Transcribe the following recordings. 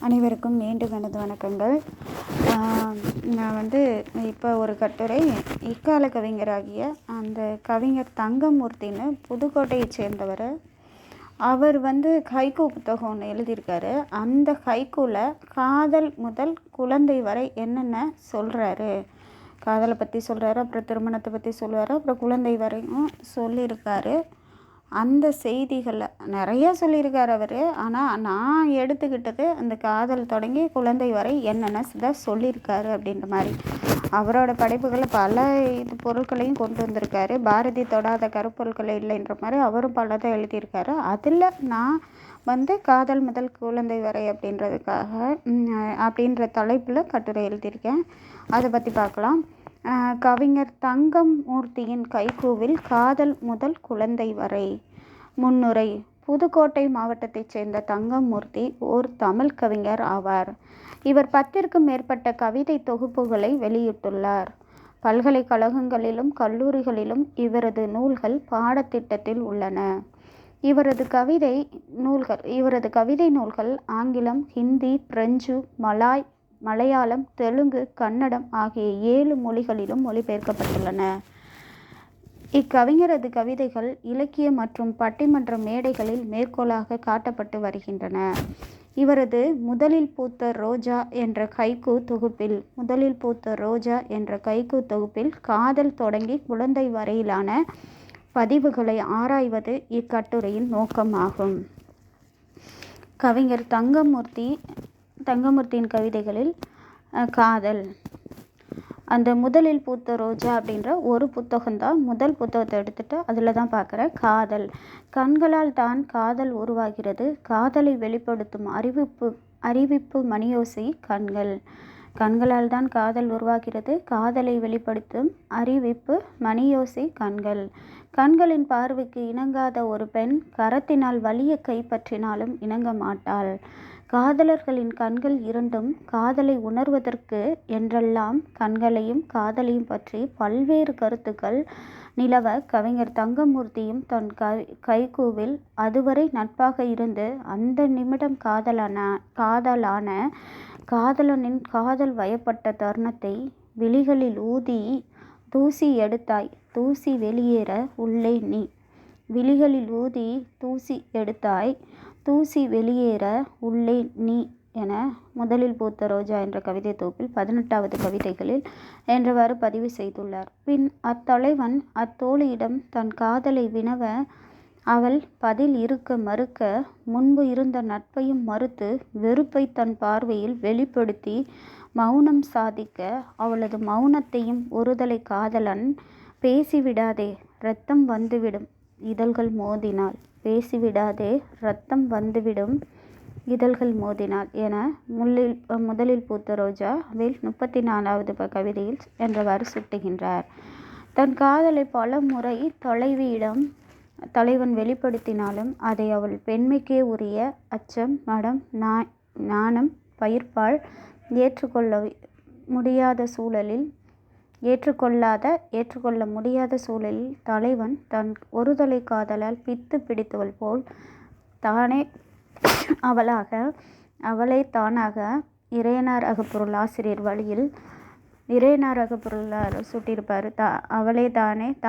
அனைவருக்கும் மீண்டும் எனது வணக்கங்கள். நான் இப்போ ஒரு கட்டுரை இக்கால கவிஞராகிய அந்த கவிஞர் தங்கமூர்த்தின்னு புதுக்கோட்டையைச் சேர்ந்தவர். அவர் ஹைக்கூ புத்தகம் ஒன்று எழுதியிருக்காரு. அந்த ஹைக்கூவில் காதல் முதல் குழந்தை வரை என்னென்ன சொல்கிறாரு, காதலை பற்றி சொல்கிறாரு, அப்புறம் திருமணத்தை பற்றி சொல்லுவார், அப்புறம் குழந்தை வரையும் சொல்லியிருக்காரு. அந்த செய்திகளை நிறையா சொல்லியிருக்கார் அவர். ஆனால் நான் எடுத்துக்கிட்டது அந்த காதல் தொடங்கி குழந்தை வரை என்னென்ன சொல்லியிருக்காரு அப்படின்ற மாதிரி. அவரோட படைப்புகளை பல பொருட்களையும் கொண்டு வந்திருக்காரு. பாரதி தொடாத கருப்பொருட்களை இல்லைன்ற மாதிரி அவரும் பலதை எழுதியிருக்காரு. அதில் நான் காதல் முதல் குழந்தை வரை அப்படின்ற தலைப்பில் கட்டுரை எழுதியிருக்கேன். அதை பற்றி பார்க்கலாம். கவிஞர் தங்கமூர்த்தியின் கைக்கூவில் காதல் முதல் குழந்தை வரை. முன்னுரை. புதுக்கோட்டை மாவட்டத்தைச் சேர்ந்த தங்கமூர்த்தி ஓர் தமிழ் கவிஞர் ஆவார். இவர் 10க்கும் மேற்பட்ட கவிதை தொகுப்புகளை வெளியிட்டுள்ளார். பல்கலைக்கழகங்களிலும் கல்லூரிகளிலும் இவரது நூல்கள் பாடத்திட்டத்தில் உள்ளன. இவரது கவிதை நூல்கள் ஆங்கிலம், ஹிந்தி, பிரெஞ்சு, மலையாளம், தெலுங்கு, கன்னடம் ஆகிய 7 மொழிகளிலும் மொழிபெயர்க்கப்பட்டுள்ளன. இக்கவிஞரது கவிதைகள் இலக்கிய மற்றும் பட்டிமன்ற மேடைகளில் மேற்கோளாக காட்டப்பட்டு வருகின்றன. இவரது முதலில் பூத்த ரோஜா என்ற கைக்கூ தொகுப்பில் காதல் தொடங்கி குழந்தை வரையிலான பதிவுகளை ஆராய்வது இக்கட்டுரையின் நோக்கமாகும். கவிஞர் தங்கமூர்த்தியின் கவிதைகளில் காதல், அந்த முதலில் பூத்த ரோஜா அப்படின்ற ஒரு புத்தகம்தான். முதல் புத்தகத்தை எடுத்துகிட்டு அதில் தான் பார்க்குற காதல். கண்களால் தான் காதல் உருவாகிறது, காதலை வெளிப்படுத்தும் அறிவிப்பு மணியோசை கண்கள். கண்களால் தான் காதல் உருவாகிறது, காதலை வெளிப்படுத்தும் அறிவிப்பு மணியோசை கண்கள். கண்களின் பார்வைக்கு இணங்காத ஒரு பெண் கரத்தினால் வலிய கைப்பற்றினாலும் இணங்க மாட்டாள். காதலர்களின் கண்கள் இரண்டும் காதலை உணர்வதற்கு என்றெல்லாம் கண்களையும் காதலையும் பற்றி பல்வேறு கருத்துக்கள் நிலவ கவிஞர் தங்கமூர்த்தியும் தன் கைக்கூவில் அதுவரை நட்பாக இருந்து அந்த நிமிடம் காதலனின் காதல் வயப்பட்ட தருணத்தை விழிகளில் ஊதி தூசி எடுத்தாய் தூசி வெளியேற உள்ளே நீ. விழிகளில் ஊதி தூசி எடுத்தாய் தூசி வெளியேற உள்ளே நீ என முதலில் பூத்த ரோஜா என்ற கவிதை தொகுப்பில் 18வது கவிதைகளில் என்றவாறு பதிவு செய்துள்ளார். பின் அத்தலைவன் அத்தோழியிடம் தன் காதலை வினவ அவள் பதில் இருக்க மறுக்க முன்பு இருந்த நட்பையும் மறுத்து வெறுப்பை தன் பார்வையில் வெளிப்படுத்தி மௌனம் சாதிக்க அவளது மௌனத்தையும் ஒருதலை காதலன் பேசிவிடாதே இரத்தம் வந்துவிடும் இதழ்கள் மோதினாள் பேசிவிடாதே இரத்தம் வந்துவிடும் இதழ்கள் மோதினாள் என முதலில் பூத்த ரோஜாவில் 34வது கவிதையில் என்றவாறு சுட்டுகின்றார். தன் காதலை பல முறை தலைவன் வெளிப்படுத்தினாலும் அதை அவள் பெண்மைக்கே உரிய அச்சம், மடம், நாணம், பயிர்ப்பால் ஏற்றுக்கொள்ள முடியாத சூழலில் தலைவன் தன் ஒருதலை காதலால் பித்து பிடித்தவள் போல் தானே அவளை தானாக இறையனார் அகப்பொருள் ஆசிரியர் வழியில் இறையனார் அகப்பொருள் சுட்டியிருப்பார். அவளே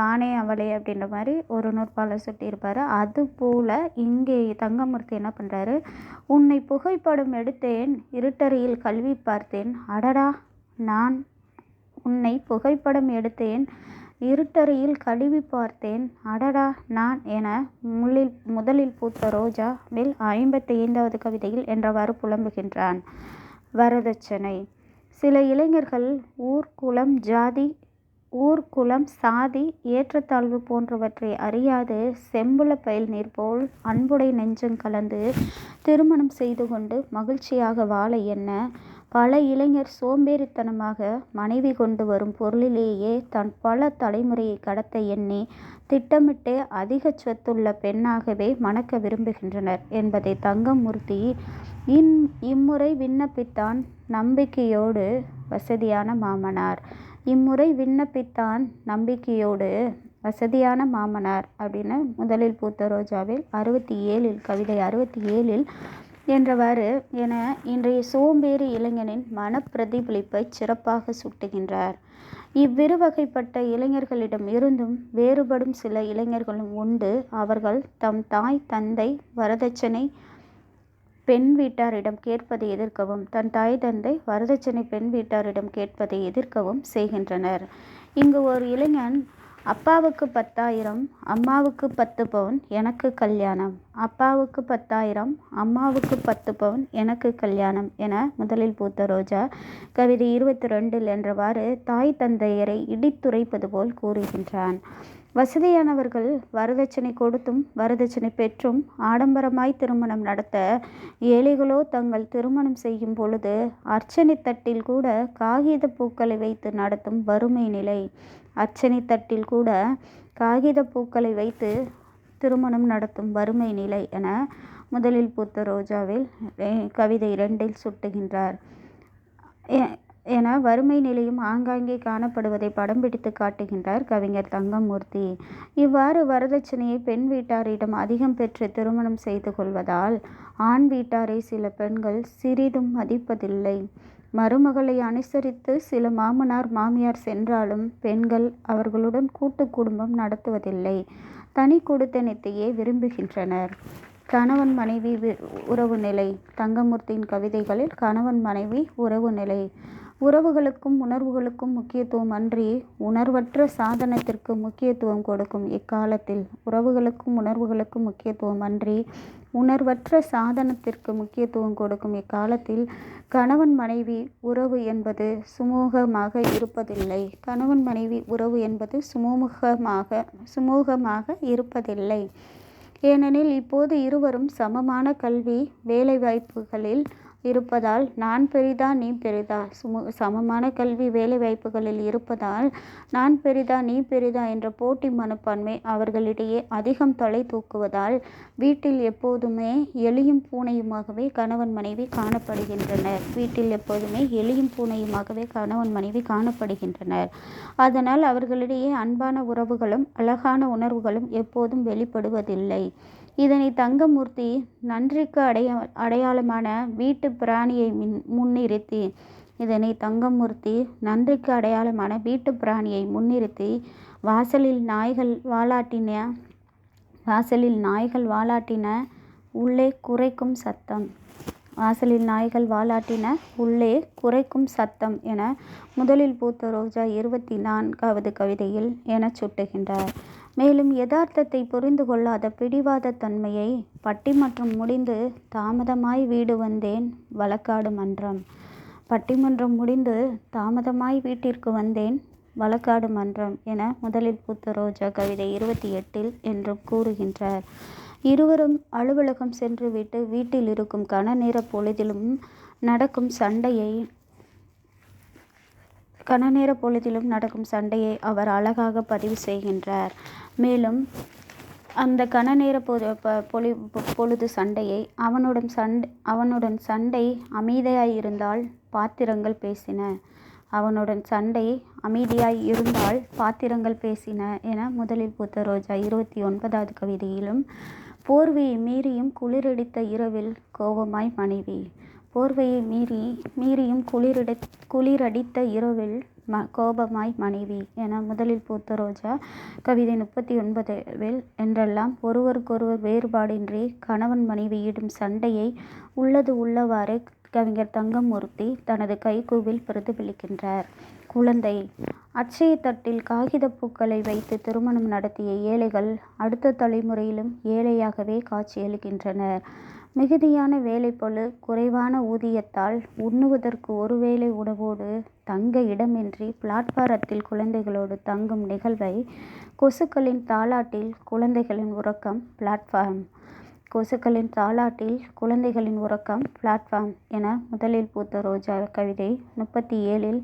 தானே அவளே அப்படின்ற மாதிரி ஒரு நூற்பாலை சுட்டியிருப்பார். அதுபோல் இங்கே தங்கமூர்த்தி என்ன பண்ணுறாரு, உன்னை புகைப்படம் எடுத்தேன் இருட்டறையில் கல்வி பார்த்தேன் அடடா நான் உன்னை புகைப்படம் எடுத்தேன் இருட்டறையில் கழுவி பார்த்தேன் அடடா நான் என முதலில் பூத்த ரோஜாவில் 55வது கவிதையில் என்றவாறு புலம்புகின்றான். வரதட்சணை. சில இளைஞர்கள் ஊர் குலம் சாதி ஏற்றத்தாழ்வு போன்றவற்றை அறியாது செம்புல பயில் நீர் போல் அன்புடை நெஞ்சம் கலந்து திருமணம் செய்து கொண்டு மகிழ்ச்சியாக வாழ எண்ண பல இளைஞர் சோம்பேறித்தனமாக மனைவி கொண்டு வரும் பொருளிலேயே தன் பல தலைமுறையை கடத்த எண்ணி திட்டமிட்டு அதிக சொத்துள்ள பெண்ணாகவே மணக்க விரும்புகின்றனர் என்பதை தங்கமூர்த்தி இம்முறை விண்ணப்பித்தான் நம்பிக்கையோடு வசதியான மாமனார் அப்படின்னு முதலில் பூத்த ரோஜாவில் கவிதை 67 என்றவாறு என இன்றைய சோம்பேறி இளைஞனின் மனப்பிரதிபலிப்பை சிறப்பாக சுட்டுகின்றார். இவ்விருவகைப்பட்ட இளைஞர்களிடம் இருந்தும் வேறுபடும் சில இளைஞர்களும் உண்டு. அவர்கள் தம் தாய் தந்தை வரதட்சணை பெண் வீட்டாரிடம் கேட்பதை எதிர்க்கவும் பெண் வீட்டாரிடம் கேட்பதை எதிர்க்கவும் செய்கின்றனர். இங்கு ஒரு இளைஞன் அப்பாவுக்கு 10,000 அம்மாவுக்கு 10 பவுன் எனக்கு கல்யாணம், அப்பாவுக்கு 10,000 அம்மாவுக்கு 10 பவுன் எனக்கு கல்யாணம் என முதலில் பூத்த ரோஜா கவிதை 22 என்றவாறு தாய் தந்தையரை இடித்துரைப்பது போல் கூறுகின்றான். வசதியானவர்கள் வரதட்சணை கொடுத்தும் வரதட்சணை பெற்றும் ஆடம்பரமாய் திருமணம் நடத்த, ஏழைகளோ தங்கள் திருமணம் செய்யும் பொழுது அர்ச்சனை தட்டில் கூட காகித பூக்களை வைத்து நடத்தும் வறுமை நிலை. அர்ச்சனை தட்டில் கூட காகித பூக்களை வைத்து திருமணம் நடத்தும் வறுமை நிலை என முதலில் பூத்த ரோஜாவில் கவிதை 2 சுட்டுகின்றார். என வறுமை நிலையும் ஆங்காங்கே காணப்படுவதை படம் பிடித்து காட்டுகின்றார் கவிஞர் தங்கமூர்த்தி. இவ்வாறு வரதட்சணையை பெண் வீட்டாரிடம் அதிகம் பெற்று திருமணம் செய்து கொள்வதால் ஆண் வீட்டாரை சில பெண்கள் சிறிதும் மதிப்பதில்லை. மருமகளை அனுசரித்து சில மாமனார் மாமியார் சென்றாலும் பெண்கள் அவர்களுடன் கூட்டு குடும்பம் நடத்துவதில்லை. தனி குடித்தனத்தையே விரும்புகின்றனர். கணவன் மனைவி உறவு நிலை. தங்கமூர்த்தியின் கவிதைகளில் கணவன் மனைவி உறவு நிலை உறவுகளுக்கும் உணர்வுகளுக்கும் முக்கியத்துவம் அன்றி உணர்வற்ற சாதனத்திற்கு முக்கியத்துவம் கொடுக்கும் இக்காலத்தில் உறவுகளுக்கும் உணர்வுகளுக்கும் முக்கியத்துவம் அன்றி உணர்வற்ற சாதனத்திற்கு முக்கியத்துவம் கொடுக்கும் இக்காலத்தில் கணவன் மனைவி உறவு என்பது சுமூகமாக இருப்பதில்லை. கணவன் மனைவி உறவு என்பது சுமூகமாக இருப்பதில்லை. ஏனெனில் இப்போது இருவரும் சமமான கல்வி வேலைவாய்ப்புகளில் இருப்பதால் நான் பெரிதா நீ பெரிதா சமமான கல்வி வேலைவாய்ப்புகளில் இருப்பதால் நான் பெரிதா நீ பெரிதா என்ற போட்டி மனப்பான்மை அவர்களிடையே அதிகம் தலை தூக்குவதால் வீட்டில் எப்போதுமே எலியும் பூனையுமாகவே கணவன் மனைவி காணப்படுகின்றனர். அதனால் அவர்களிடையே அன்பான உறவுகளும் அழகான உணர்வுகளும் எப்போதும் வெளிப்படுவதில்லை. இதனை தங்கமூர்த்தி நன்றிக்கு அடையாளமான வீட்டு பிராணியை முன்னிறுத்தி வாசலில் நாய்கள் வாலாட்டின உள்ளே குரைக்கும் சத்தம் என முதலில் பூத்த ரோஜா 24வது கவிதையில் எனச் சுட்டுகின்றார். மேலும் யதார்த்தத்தை புரிந்து கொள்ளாத பிடிவாத தன்மையை பட்டிமன்றம் முடிந்து தாமதமாய் வீடு வந்தேன் வழக்காடு மன்றம் என முதலில் பூத்த ரோஜா கவிதை 28 என்றும் கூறுகின்றார். இருவரும் அலுவலகம் சென்றுவிட்டு வீட்டில் இருக்கும் கன நேர பொழுதிலும் நடக்கும் சண்டையை அவர் அழகாக பதிவு செய்கின்றார். மேலும் அந்த கன நேர பொழுது சண்டையை அவனுடன் சண்டை அமைதியாய் இருந்தால் பாத்திரங்கள் பேசின என முதலில் பூத்த ரோஜா 29வது கவிதையிலும் போர்வையை மீறியும் குளிரடித்த இரவில் கோபமாய் மனைவி குளிரடித்த இரவில் கோபமாய் மனைவி என முதலில் பூத்த ரோஜா கவிதை 39ல் என்றெல்லாம் ஒருவருக்கொருவர் வேறுபாடின்றி கணவன் மனைவியிடும் சண்டையை உள்ளது உள்ளவாறு கவிஞர் தங்கமூர்த்தி தனது கைக்கூவில் பிரதிபலிக்கின்றார். குழந்தை. அட்சய தட்டில் காகித பூக்களை வைத்து திருமணம் நடத்திய ஏழைகள் அடுத்த தலைமுறையிலும் ஏழையாகவே காட்சியளிக்கின்றனர். மிகுதியான வேலைப்பளு, குறைவான ஊதியத்தால் உண்ணுவதற்கு ஒருவேளை உணவோடு தங்க இடமின்றி பிளாட்பாரத்தில் குழந்தைகளோடு தங்கும் நிகழ்வை கொசுக்களின் தாலாட்டில் குழந்தைகளின் உறக்கம் பிளாட்ஃபார்ம் என முதலில் பூத்த ரோஜா கவிதை 37ல்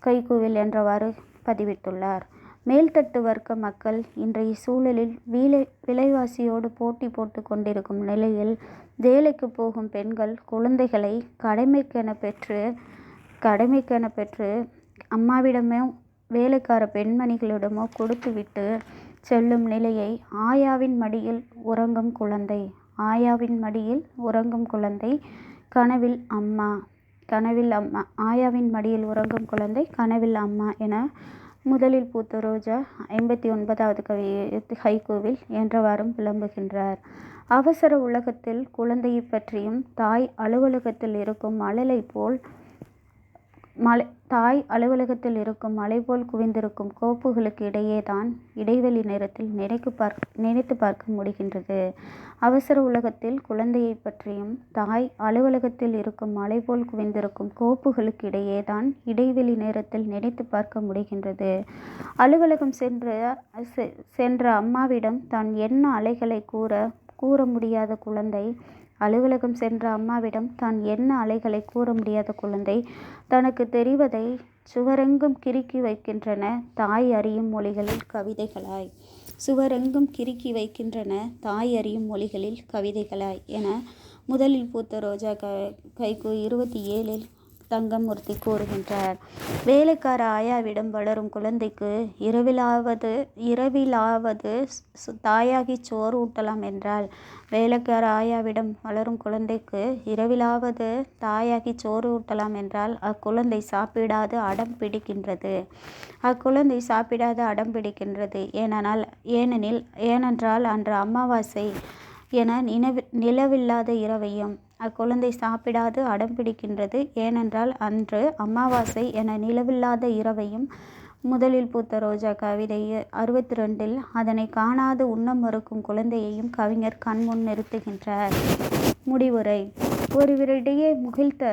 கைக்கூவில் என்றவாறு பதிவிட்டுள்ளார். மேல்தட்டு வர்க்க மக்கள் இன்றைய சூழலில் விலைவாசியோடு போட்டி போட்டு கொண்டிருக்கும் நிலையில் வேலைக்கு போகும் பெண்கள் குழந்தைகளை கடமைக்கென பெற்று அம்மாவிடமோ வேலைக்கார பெண்மணிகளிடமோ கொடுத்துவிட்டு செல்லும் நிலையை, ஆயாவின் மடியில் உறங்கும் குழந்தை, ஆயாவின் மடியில் உறங்கும் குழந்தை கனவில் அம்மா. ஆயாவின் மடியில் உறங்கும் குழந்தை கனவில் அம்மா என முதலில் பூத்த ரோஜா 59வது ஹைக்கூவில் என்றவாறும் விளம்புகின்றார். அவசர உலகத்தில் குழந்தையை பற்றியும் தாய் அலுவலகத்தில் இருக்கும் மலை போல் குவிந்திருக்கும் கோப்புகளுக்கு இடையேதான் இடைவெளி நேரத்தில் நினைத்து பார்க்க முடிகின்றது. அவசர உலகத்தில் குழந்தையை பற்றியும் தாய் அலுவலகத்தில் இருக்கும் மலை போல் குவிந்திருக்கும் கோப்புகளுக்கு இடையேதான் இடைவெளி நேரத்தில் நினைத்து பார்க்க முடிகின்றது. அலுவலகம் சென்ற அம்மாவிடம் தான் என்ன அலைகளை கூற முடியாத குழந்தை தனக்கு தெரிவதை சுவரெங்கும் கிறுக்கி வைக்கின்றன தாய் அறியும் மொழிகளில் கவிதைகளாய் என முதலில் பூத்த ரோஜா ஹைக்கூ 27ல் தங்கமூர்த்தி கூறுகின்றார். வேலைக்கார ஆயாவிடம் வளரும் குழந்தைக்கு இரவிலாவது தாயாகி சோறு ஊட்டலாம் என்றால், வேலைக்கார ஆயாவிடம் வளரும் குழந்தைக்கு இரவிலாவது தாயாகி சோறு ஊட்டலாம் என்றால் அக்குழந்தை சாப்பிடாது அடம் பிடிக்கின்றது. ஏனென்றால் அன்று அமாவாசை என நிலவில்லாத இரவையும் அக்குழந்தை சாப்பிடாது அடம் பிடிக்கின்றது. ஏனென்றால் அன்று அமாவாசை என நிலவில்லாத இரவையும் முதலில் பூத்த ரோஜா கவிதை 62ல் அதனை காணாது உண்ண மறுக்கும் குழந்தையையும் கவிஞர் கண்முன் நிறுத்துகின்றார். முடிவுரை. ஒருவரிடையே முகிழ்த்த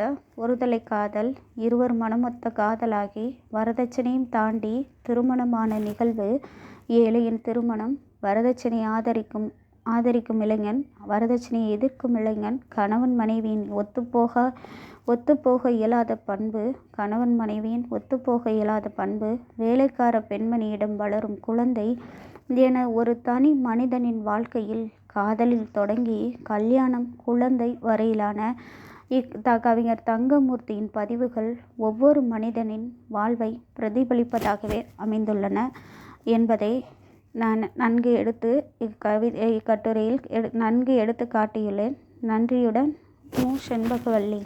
ஒருதலை காதல் இருவர் மனமொத்த காதலாகி வரதட்சணையும் தாண்டி திருமணமான நிகழ்வு. ஏழையின் திருமணம். வரதட்சணை ஆதரிக்கும் இளைஞன், வரதட்சணையை எதிர்க்கும் இளைஞன், கணவன் மனைவியின் ஒத்துப்போக இயலாத பண்பு, வேலைக்கார பெண்மணியிடம் வளரும் குழந்தை என ஒரு தனி மனிதனின் வாழ்க்கையில் காதலில் தொடங்கி கல்யாணம், குழந்தை வரையிலான கவிஞர் தங்கமூர்த்தியின் பதிவுகள் ஒவ்வொரு மனிதனின் வாழ்வை பிரதிபலிப்பதாகவே அமைந்துள்ளன என்பதை நான் இக்கட்டுரையில் நன்கு எடுத்து காட்டியுள்ளேன். நன்றியுடன் மு. செண்பகவல்லி.